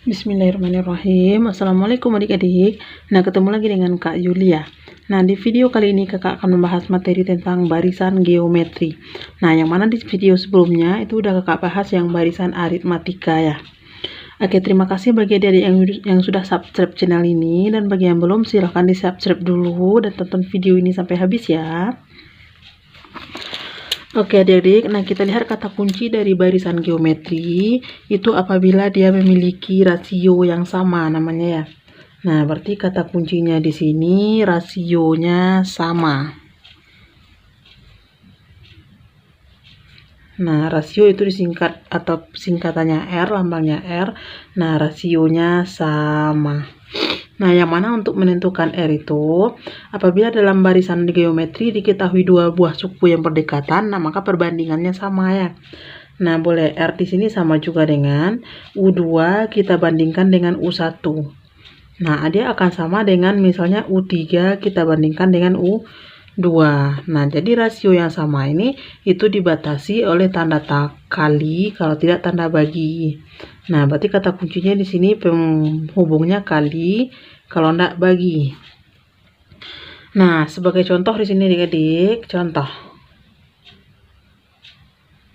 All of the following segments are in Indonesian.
Bismillahirrahmanirrahim. Assalamualaikum adik-adik. Nah, ketemu lagi dengan Kak Yulia. Nah, di video kali ini kakak akan membahas materi tentang barisan geometri. Nah, yang mana di video sebelumnya itu udah kakak bahas yang barisan aritmatika ya. Oke, terima kasih bagi adik-adik yang sudah subscribe channel ini, dan bagi yang belum silahkan di subscribe dulu dan tonton video ini sampai habis ya. Oke adik-adik, nah kita lihat kata kunci dari barisan geometri itu apabila dia memiliki rasio yang sama namanya ya. Nah, berarti kata kuncinya di sini rasionya sama. Nah, rasio itu disingkat atau singkatannya R, lambangnya R. Nah, rasionya sama. Nah, yang mana untuk menentukan R itu, apabila dalam barisan geometri diketahui dua buah suku yang berdekatan, nah maka perbandingannya sama ya. Nah, boleh R di sini sama juga dengan U2 kita bandingkan dengan U1. Nah, dia akan sama dengan misalnya U3 kita bandingkan dengan U2. Nah, jadi rasio yang sama ini itu dibatasi oleh tanda kali, kalau tidak tanda bagi. Nah, berarti kata kuncinya di sini penghubungnya kali, kalau enggak bagi. Nah, sebagai contoh di sini adik-adik, contoh.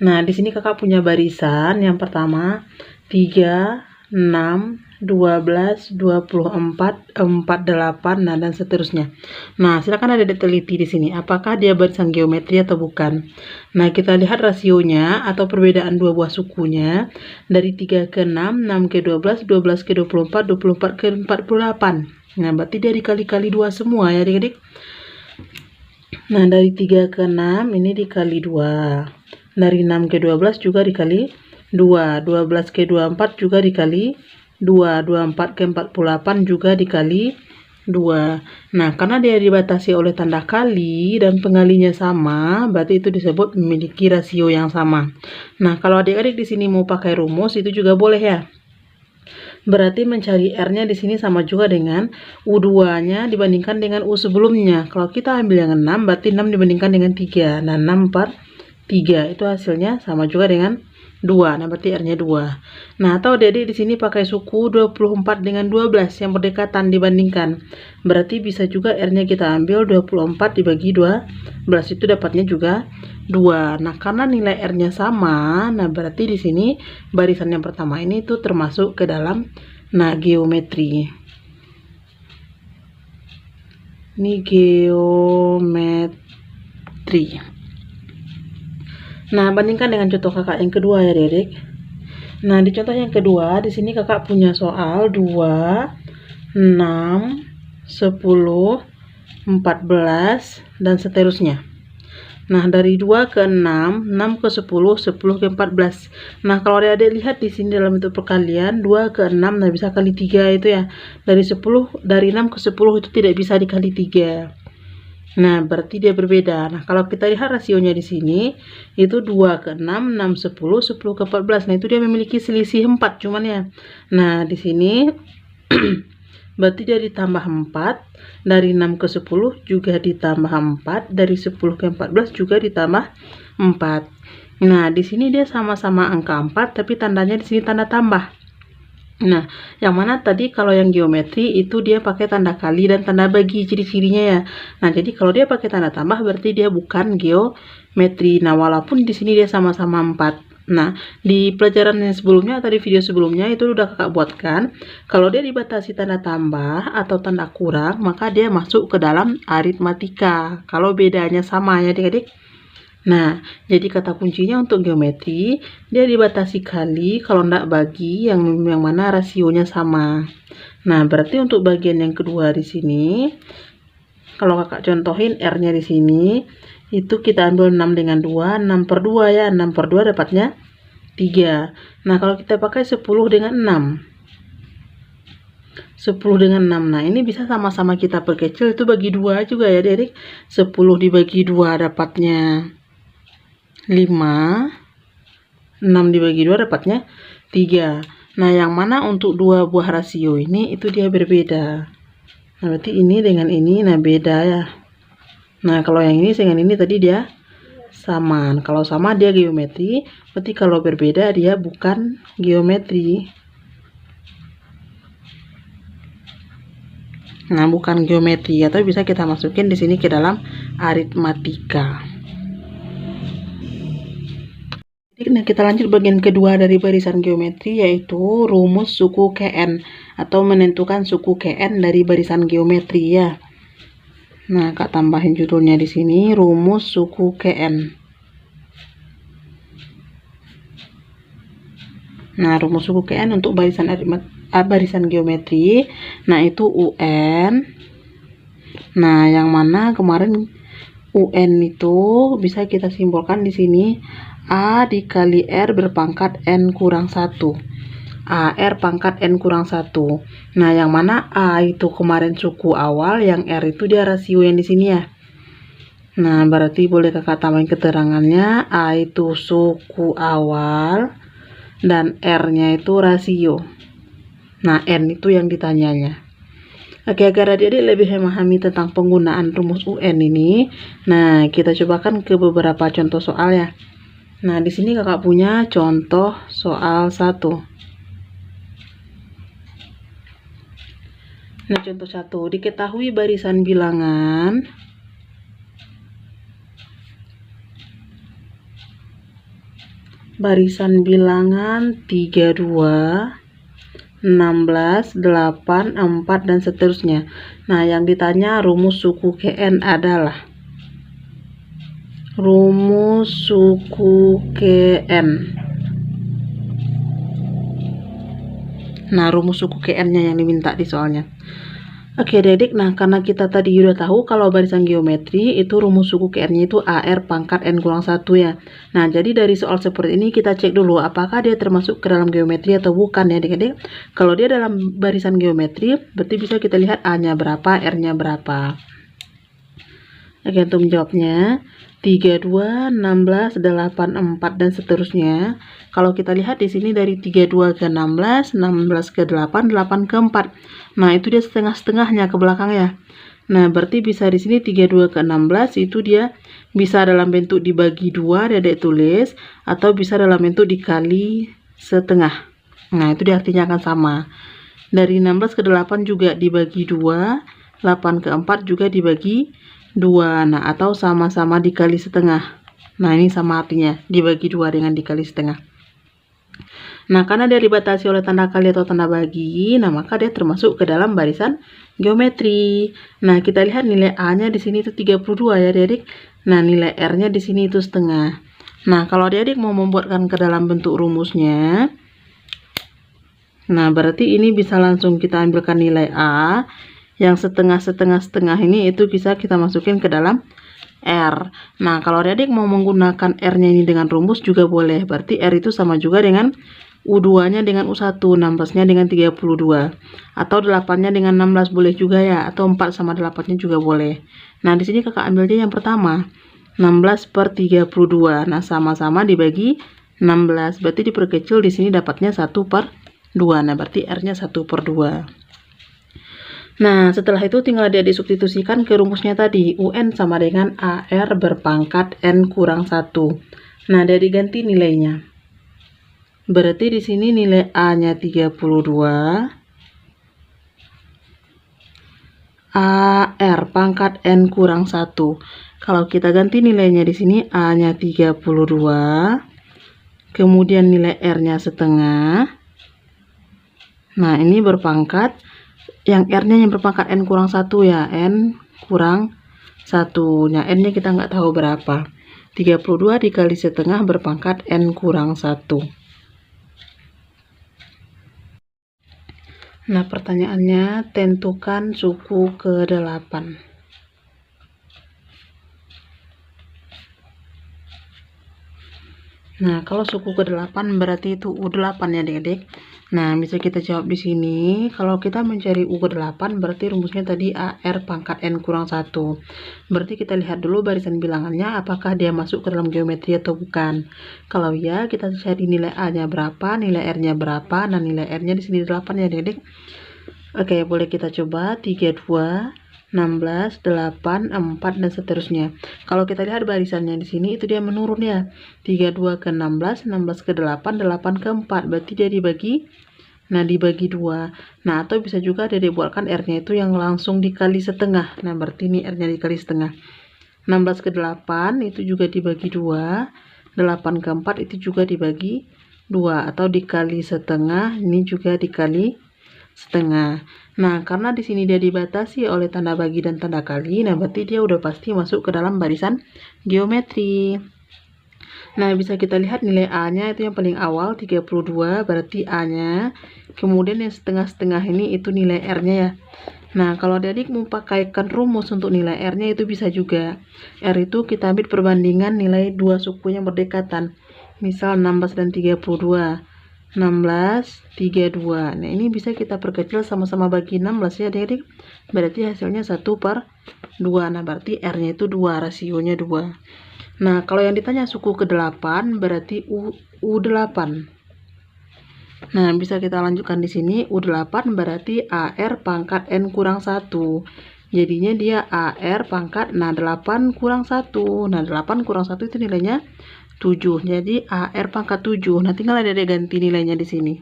Nah, di sini kakak punya barisan yang pertama 3, 6, 12, 24, 48, nah dan seterusnya. Nah, silakan ada teliti di sini. Apakah dia barisan geometri atau bukan? Nah, kita lihat rasionya atau perbedaan dua buah sukunya dari 3 ke 6, 6 ke 12, 12 ke 24, 24 ke 48. Nah, berarti dia dikali-kali 2 semua ya adik-adik. Nah, dari 3 ke 6 ini dikali 2. Dari 6 ke 12 juga dikali 2. 12 ke 24 juga dikali 2. 24 ke 48 juga dikali 2. Nah, karena dia dibatasi oleh tanda kali dan pengalinya sama, berarti itu disebut memiliki rasio yang sama. Nah, kalau adik-adik di sini mau pakai rumus itu juga boleh ya. Berarti mencari R-nya di sini sama juga dengan U2-nya dibandingkan dengan U sebelumnya. Kalau kita ambil yang 6, berarti 6 dibandingkan dengan 3. Nah, 6 per 3 itu hasilnya sama juga dengan 2. Nah, berarti R-nya 2. Nah, atau adik-adik di sini pakai suku 24 dengan 12 yang berdekatan dibandingkan. Berarti bisa juga R-nya kita ambil 24 dibagi 12, itu dapatnya juga 2. Nah, karena nilai R-nya sama, nah berarti di sini barisan yang pertama ini tuh termasuk ke dalam geometri. Ini geometri. Nah, bandingkan dengan contoh kakak yang kedua ya, adik. Nah, di contoh yang kedua, di sini kakak punya soal 2, 6, 10, 14, dan seterusnya. Nah, dari 2 ke 6, 6 ke 10, 10 ke 14. Nah, kalau adik-adik lihat di sini dalam bentuk perkalian, 2 ke 6, nah bisa kali 3 itu ya. Dari 6 ke 10 itu tidak bisa dikali 3. Nah, berarti dia berbeda. Nah, kalau kita lihat rasionya di sini, itu 2 ke 6, 6, 10, 10 ke 14. Nah, itu dia memiliki selisih 4 cuman ya. Nah, di sini berarti dia ditambah 4, dari 6 ke 10 juga ditambah 4, dari 10 ke 14 juga ditambah 4. Nah, di sini dia sama-sama angka 4, tapi tandanya di sini tanda tambah. Nah, yang mana tadi kalau yang geometri itu dia pakai tanda kali dan tanda bagi ciri-cirinya ya. Nah, jadi kalau dia pakai tanda tambah berarti dia bukan geometri. Nah, walaupun di sini dia sama-sama 4. Nah, di pelajaran yang sebelumnya atau di video sebelumnya itu udah kakak buatkan. Kalau dia dibatasi tanda tambah atau tanda kurang, maka dia masuk ke dalam aritmatika. Kalau bedanya sama ya adik-adik. Nah, jadi kata kuncinya untuk geometri, dia dibatasi kali, kalau enggak bagi, yang mana rasionya sama. Nah, berarti untuk bagian yang kedua di sini, kalau kakak contohin R-nya di sini, itu kita ambil 6 dengan 2, 6 per 2 ya, 6 per 2 dapatnya 3. Nah, kalau kita pakai 10 dengan 6, 10 dengan 6, nah ini bisa sama-sama kita perkecil, itu bagi 2 juga ya adik. 10 dibagi 2 dapatnya 5, 6 dibagi 2 dapatnya 3. Nah, yang mana untuk dua buah rasio ini itu dia berbeda. Nah, berarti ini dengan ini nah beda ya. Nah, kalau yang ini dengan ini tadi dia sama. Nah, kalau sama dia geometri, berarti kalau berbeda dia bukan geometri. Nah, bukan geometri, atau bisa kita masukin di sini ke dalam aritmatika. Nah, kita lanjut bagian kedua dari barisan geometri, yaitu rumus suku Kn atau menentukan suku Kn dari barisan geometri ya. Nah, Kak tambahin judulnya di sini, rumus suku Kn. Nah, rumus suku Kn untuk barisan geometri, nah itu UN. Nah, yang mana kemarin UN itu bisa kita simbolkan di sini A dikali R berpangkat N kurang 1. AR pangkat N kurang 1. Nah, yang mana A itu kemarin suku awal, yang R itu dia rasio yang di sini ya. Nah, berarti boleh kakak tambahin keterangannya, A itu suku awal dan R-nya itu rasio. Nah, N itu yang ditanyanya. Oke, agar adik-adik lebih memahami tentang penggunaan rumus UN ini, nah kita cobakan ke beberapa contoh soal ya. Nah, di sini kakak punya contoh soal 1. Nah, contoh 1, diketahui barisan bilangan barisan bilangan 32, 16, 8, 4 dan seterusnya. Nah, yang ditanya rumus suku Kn adalah rumus suku Kn. Nah, rumus suku Kn-nya yang diminta di soalnya. Oke, adik-adik, nah karena kita tadi udah tahu kalau barisan geometri itu rumus suku Kn-nya itu AR pangkat N kurang 1 ya. Nah, jadi dari soal seperti ini kita cek dulu apakah dia termasuk ke dalam geometri atau bukan ya adik-adik. Kalau dia dalam barisan geometri, berarti bisa kita lihat A-nya berapa, R-nya berapa. Oke, untuk menjawabnya 32, 16, 8, 4 dan seterusnya. Kalau kita lihat di sini dari 32 ke 16, 16 ke 8, 8 ke 4. Nah, itu dia setengah-setengahnya ke belakang ya. Nah, berarti bisa di sini 32 ke 16 itu dia bisa dalam bentuk dibagi 2, Dedek tulis, atau bisa dalam bentuk dikali setengah. Nah, itu dia artinya akan sama. Dari 16 ke 8 juga dibagi 2, 8 ke 4 juga dibagi 2. Nah, atau sama-sama dikali setengah. Nah, ini sama artinya, dibagi 2 dengan dikali setengah. Nah, karena dia dibatasi oleh tanda kali atau tanda bagi, nah maka dia termasuk ke dalam barisan geometri. Nah, kita lihat nilai A-nya di sini itu 32 ya, adik. Nah, nilai R-nya di sini itu setengah. Nah, kalau adik mau membuatkan ke dalam bentuk rumusnya, nah berarti ini bisa langsung kita ambilkan nilai A yang setengah ini itu bisa kita masukin ke dalam R. Nah, kalau adik mau menggunakan R-nya ini dengan rumus juga boleh. Berarti R itu sama juga dengan U2-nya dengan U1, 16-nya dengan 32. Atau 8-nya dengan 16 boleh juga ya. Atau 4 sama 8-nya juga boleh. Nah, di sini kakak ambil aja yang pertama. 16 per 32. Nah, sama-sama dibagi 16. Berarti diperkecil di sini dapatnya 1 per 2. Nah, berarti R-nya 1 per 2. Nah, setelah itu tinggal dia disubstitusikan ke rumusnya tadi. UN sama dengan AR berpangkat N kurang 1. Nah, dia diganti nilainya. Berarti di sini nilai A-nya 32. AR pangkat N kurang 1. Kalau kita ganti nilainya di sini A-nya 32. Kemudian nilai R-nya setengah. Nah, ini berpangkat, yang R-nya yang berpangkat N kurang 1 ya, N kurang 1. Nah, N-nya kita nggak tahu berapa. 32 dikali setengah berpangkat N kurang 1. Nah, pertanyaannya, tentukan suku ke-8. Nah, kalau suku ke-8 berarti itu U8 ya adik-adik. Nah, bisa kita jawab di sini. Kalau kita mencari U ke-8 berarti rumusnya tadi AR pangkat N kurang 1. Berarti kita lihat dulu barisan bilangannya apakah dia masuk ke dalam geometri atau bukan. Kalau ya, kita cari nilai A-nya berapa, nilai R-nya berapa, dan nilai R-nya di sini 8 ya adik-adik. Oke, boleh kita coba 32, 16, 8, 4 dan seterusnya. Kalau kita lihat barisannya di sini itu dia menurun ya. 32 ke 16, 16 ke 8, 8 ke 4. Berarti dia dibagi Nah, dibagi 2. Nah, atau bisa juga Dedek buatkan R-nya itu yang langsung dikali setengah. Nah, berarti ini R-nya dikali setengah. 16 ke 8 itu juga dibagi 2. 8 ke 4 itu juga dibagi 2. Atau dikali setengah, ini juga dikali setengah. Nah, karena di sini dia dibatasi oleh tanda bagi dan tanda kali, nah berarti dia udah pasti masuk ke dalam barisan geometri. Nah, bisa kita lihat nilai A-nya itu yang paling awal 32, berarti A-nya. Kemudian yang setengah-setengah ini itu nilai R-nya ya. Nah, kalau adik mau pakaikan rumus untuk nilai R-nya itu bisa juga. R itu kita ambil perbandingan nilai dua suku yang berdekatan. Misal 16 dan 32. 16, 32. Nah, ini bisa kita perkecil sama-sama bagi 16 ya adik-adik. Berarti hasilnya 1/2. Nah, berarti R-nya itu 2, rasionya 2. Nah, kalau yang ditanya suku ke-8 berarti U8. Nah, bisa kita lanjutkan di sini. U8 berarti AR pangkat N kurang 1. Jadinya dia AR pangkat, nah 8 kurang 1. Nah, 8 kurang 1 itu nilainya 7. Jadi AR pangkat 7. Nah, tinggal ada ganti nilainya di sini.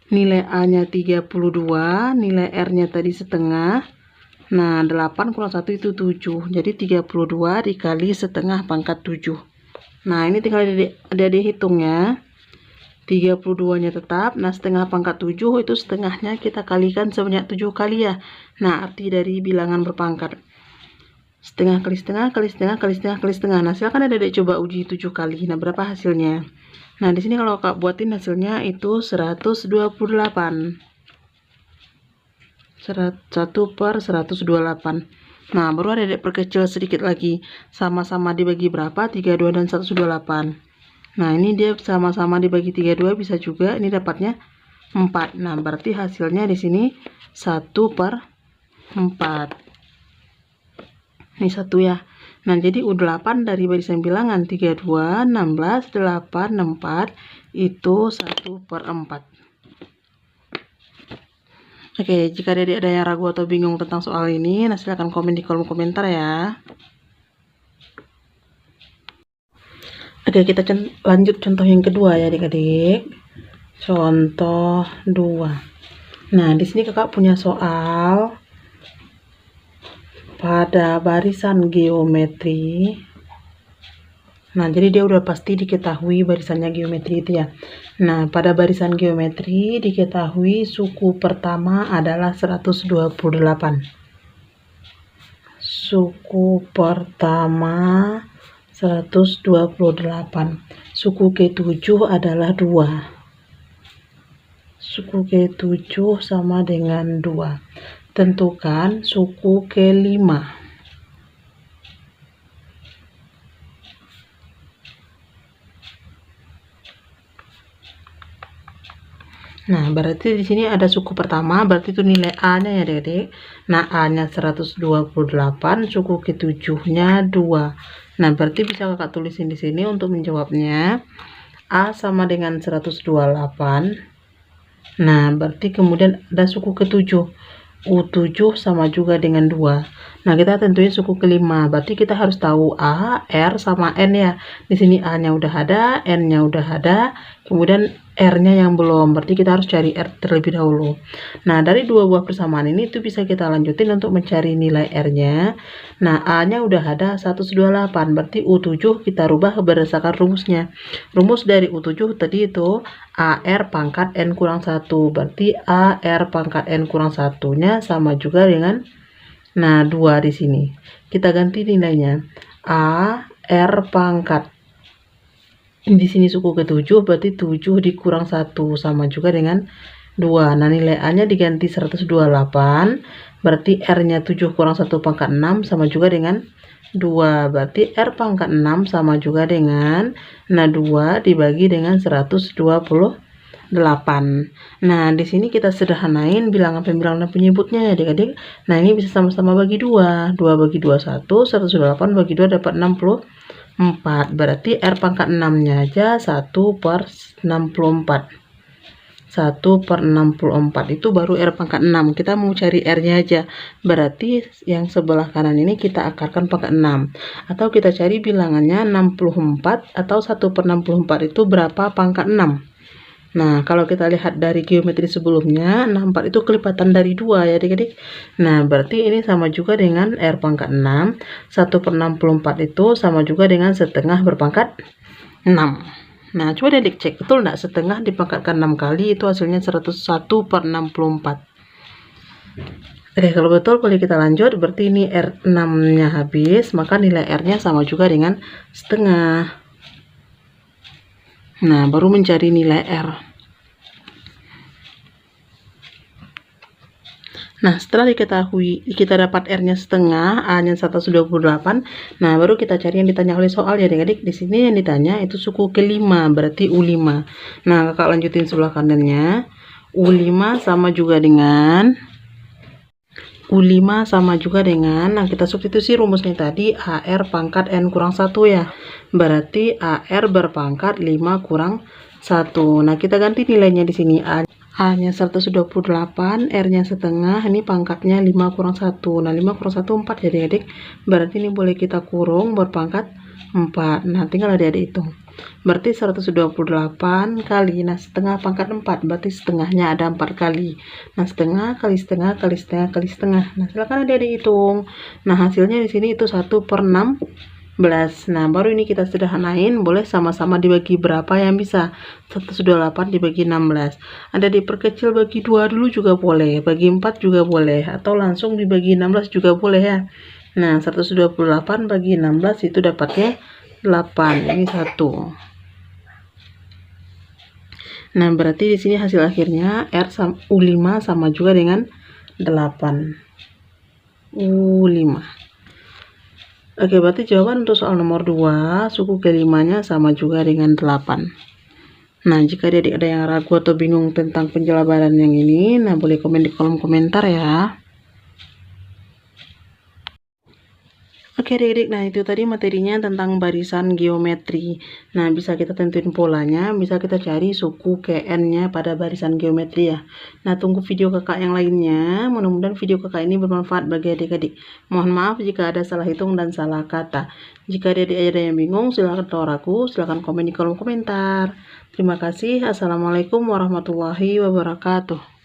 Nilai A-nya 32, nilai R-nya tadi setengah. Nah, 8 kurang 1 itu 7. Jadi 32 dikali setengah pangkat 7. Nah, ini tinggal ada hitung ya. 32-nya tetap. Nah, setengah pangkat 7 itu setengahnya kita kalikan sebanyak 7 kali ya. Nah, arti dari bilangan berpangkat. Setengah kali setengah kali setengah kali setengah kali setengah. Nah, silakan Dedek coba uji 7 kali. Nah, berapa hasilnya? Nah, di sini kalau Kak buatin hasilnya itu 128. 1/128. Nah, baru Dedek perkecil sedikit lagi. Sama-sama dibagi berapa? 32 dan 128. Nah, ini dia sama-sama dibagi 32 bisa juga ini dapatnya 4. Nah, berarti hasilnya di sini 1/4. Ini 1 ya. Nah, jadi U8 dari barisan bilangan 32, 16, 8, 4 itu 1/4. Oke, jika Dedek ada yang ragu atau bingung tentang soal ini, nah silahkan komen di kolom komentar ya. Oke, kita lanjut contoh yang kedua ya adik-adik. Contoh 2. Nah, di sini kakak punya soal pada barisan geometri. Nah, jadi dia udah pasti diketahui barisannya geometri itu ya. Nah, pada barisan geometri diketahui suku pertama adalah 128. Suku pertama 128. Suku ke-7 adalah 2. Suku ke-7 sama dengan 2. Tentukan suku ke-5. Nah, berarti di sini ada suku pertama, berarti itu nilai A-nya ya, Dedek. Nah, A-nya 128, suku ke-7-nya 2. Nah, berarti bisa kakak tulisin di sini untuk menjawabnya. A sama dengan 128. Nah, berarti kemudian ada suku ke-7. U7 sama juga dengan 2. Nah, kita tentuin suku ke-5. Berarti kita harus tahu A, R, sama N ya. Di sini A-nya udah ada, N-nya udah ada, kemudian R-nya yang belum. Berarti kita harus cari R terlebih dahulu. Nah, dari dua buah persamaan ini itu bisa kita lanjutin untuk mencari nilai R-nya. Nah, A-nya udah ada 128. Berarti U7 kita rubah berdasarkan rumusnya. Rumus dari U7 tadi itu AR pangkat N kurang 1. Berarti AR pangkat N kurang 1-nya sama juga dengan 2 di sini. Kita ganti nilainya. AR pangkat di sini suku ke-7 berarti 7 dikurang 1 sama juga dengan 2. Nah, nilai A-nya diganti 128. Berarti R-nya 7 kurang 1 pangkat 6 sama juga dengan 2. Berarti R pangkat 6 sama juga dengan 2 dibagi dengan 128. Nah, di sini kita sederhanain bilangan pembilangan penyebutnya ya adik-adik. Nah, ini bisa sama-sama bagi 2. 2 bagi 2 1, 128 bagi 2 dapat 64. Berarti R pangkat 6-nya aja 1/64. 1/64 itu baru R pangkat 6. Kita mau cari R-nya aja. Berarti yang sebelah kanan ini kita akarkan pangkat 6. Atau kita cari bilangannya 64 atau 1/64 itu berapa pangkat 6. Nah, kalau kita lihat dari geometri sebelumnya, 64 itu kelipatan dari 2 ya adik-adik. Nah, berarti ini sama juga dengan R pangkat 6. 1/64 itu sama juga dengan setengah berpangkat 6. Nah, coba adik cek, betul nggak setengah dipangkatkan 6 kali itu hasilnya 101/64. Oke, kalau betul boleh kita lanjut. Berarti ini R6-nya habis, maka nilai R-nya sama juga dengan setengah. Nah, baru mencari nilai R. Nah, setelah diketahui kita dapat R-nya setengah, A-nya 128. Nah, baru kita cari yang ditanya oleh soal ya adik-adik. Di sini yang ditanya itu suku kelima, berarti U5. Nah, kakak lanjutin sebelah kanannya. U5 sama juga dengan nah kita substitusi rumusnya tadi AR pangkat N kurang 1 ya. Berarti AR berpangkat 5 kurang 1. Nah, kita ganti nilainya di sini. A-nya 128, R-nya setengah, ini pangkatnya 5 kurang 1. Nah, 5 kurang 1, 4 ya adik-adik. Berarti ini boleh kita kurung berpangkat 4. Nah, tinggal adik-adik hitung. Berarti 128 kali, nah setengah pangkat 4, berarti setengahnya ada 4 kali. Nah, setengah kali setengah kali setengah kali setengah. Nah, silakan adik-adik hitung. Nah, hasilnya di sini itu 1/16. Nah, baru ini kita sederhanain, boleh sama-sama dibagi berapa yang bisa. 128 dibagi 16. Ada diperkecil bagi 2 dulu juga boleh, bagi 4 juga boleh, atau langsung dibagi 16 juga boleh ya. Nah, 128 bagi 16 itu dapatnya 8. Ini 1. Nah, berarti di sini hasil akhirnya U5 sama juga dengan 8. U5. Oke, berarti jawaban untuk soal nomor 2, suku kelimanya sama juga dengan 8. Nah, jika adik ada yang ragu atau bingung tentang penjelajaran yang ini, nah boleh komen di kolom komentar ya. Oke adik-adik, nah itu tadi materinya tentang barisan geometri. Nah, bisa kita tentuin polanya, bisa kita cari suku KN-nya pada barisan geometri ya. Nah, tunggu video kakak yang lainnya. Mudah-mudahan video kakak ini bermanfaat bagi adik-adik. Mohon maaf jika ada salah hitung dan salah kata. Jika adik-adik ada yang bingung, silahkan atau ragu, silahkan komen di kolom komentar. Terima kasih. Assalamualaikum warahmatullahi wabarakatuh.